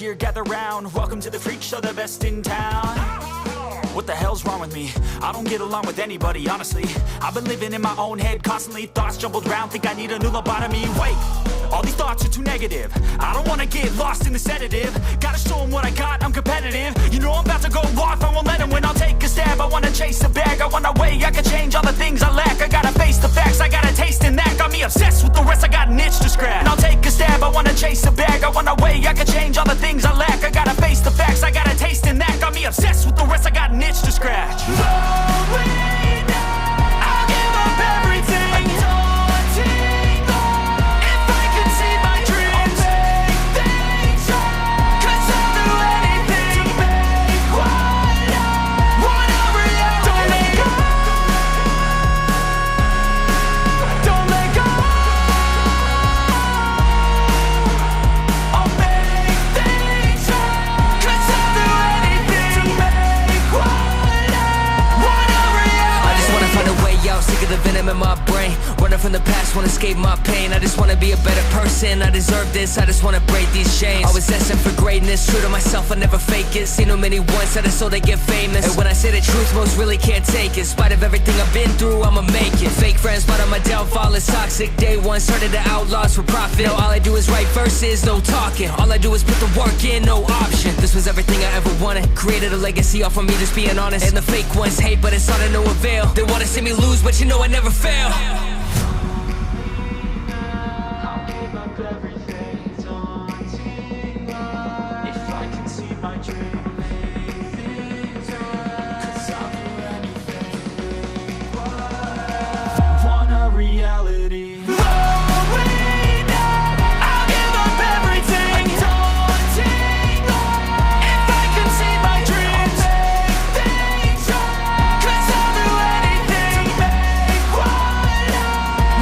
here, gather round. Welcome to the freak show, the best in town. What the hell's wrong with me? I don't get along with anybody, honestly. I've been living in my own head constantly. Thoughts jumbled round, think I need a new lobotomy. Wait, all these thoughts are too negative. I don't wanna get lost in the sedative. Gotta show them what I got, I'm competitive. You know I'm about to go off, I won't let them win. I'll take a stab, I wanna chase a bag. I wanna weigh, I can change all the things I lack. I gotta face the facts, I got a taste in that. Got me obsessed with the rest, I got an itch to scratch. And I'll take a stab, I wanna chase a bag. I wanna weigh, I can change all the things I lack. I gotta face the facts, I got a taste in that. Got me obsessed with the rest, I got an itch to scratch. I'll give up everything. A daunting thought. If I could see my dreams, I'll make things right. 'Cause I'll do anything to make what I want a reality. Don't let go. Don't let go. I'll make things right. 'Cause I'll do anything to make what find a way out, sick of the venom in my brain. Running from the past, wanna escape my pain. I just wanna be a better person, I deserve this. I just wanna break these chains. Always destined for greatness, true to myself, I never fake it. Seen too many once that it's so they get famous. And when I say the truth, most really can't take it. In spite of everything I've been through, I'ma make it. Fake friends, but on my downfall is toxic. Day one, started the outlaws for profit. Now all I do is write verses, no talking. All I do is put the work in, no option. This was everything I ever wanted. Created a legacy off of me, just being honest. And the fake ones hate, but it's all to no avail. They wanna see me lose, but you know I never fail. I'll give up everything, daunting thought. If I can see my dream, make things right. 'Cause I'll do anything to make what I want a reality. I'll give up everything, a daunting thought. If I can see my dreams, I'll make things right. 'Cause I'll do anything to make what I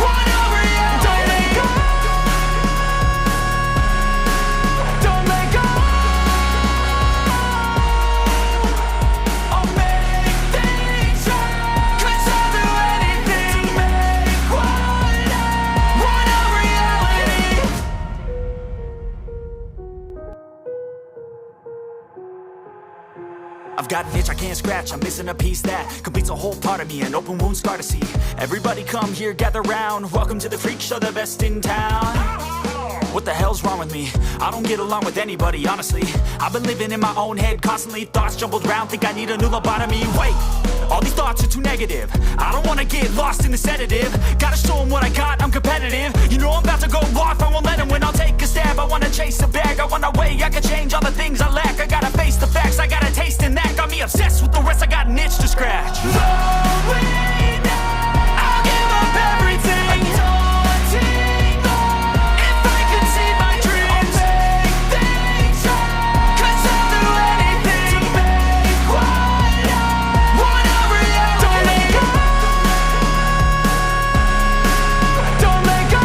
want a reality. Don't let go. Don't let go. I'll make things right. 'Cause I'll do anything to make what I want a reality. I've got an itch I can't scratch, I'm missing a piece that completes a whole part of me, an open wound scar to see. Everybody come here, gather round. Welcome to the freak show, the best in town. What the hell's wrong with me? I don't get along with anybody, honestly. I've been living in my own head constantly. Thoughts jumbled round, think I need a new lobotomy. Wait, all these thoughts are too negative. I don't wanna get lost in the sedative. Gotta show them what I got, I'm competitive. You know I'm about to go off, I won't let them win. I'll take a stab, I wanna chase a bag. I wanna weigh, I can change all the things I lack. I gotta face the facts, I got a taste in that. Got me obsessed with the rest, I got an itch to scratch. I'll give up everything, a daunting thought. If I could see my dreams, I'll make things right. 'Cause I'll do anything to make what I want a reality. Don't let go. Don't let go.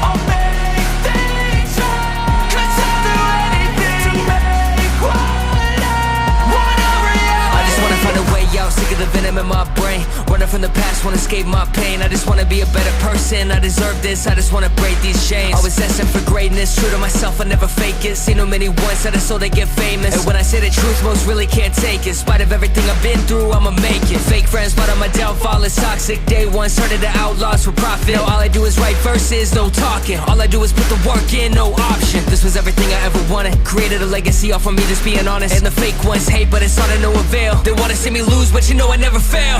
I'll make things right. 'Cause I'll do anything to make what I want a reality. I just wanna find a way out, sick of the venom in my brain. Running from the past, wanna escape my pain. I just wanna be a better person, I deserve this. I just wanna break these chains. Always destined for greatness, true to myself, I never fake it. Seen too many once that it's so they get famous. And when I say the truth, most really can't take it. In spite of everything I've been through, I'ma make it. Fake friends, but on my downfall is toxic. Day one, started the outlaws for profit. Now all I do is write verses, no talking. All I do is put the work in, no option. This was everything I ever wanted. Created a legacy off of me, just being honest. And the fake ones hate, but it's all to no avail. They wanna see me lose, but you know I never fail.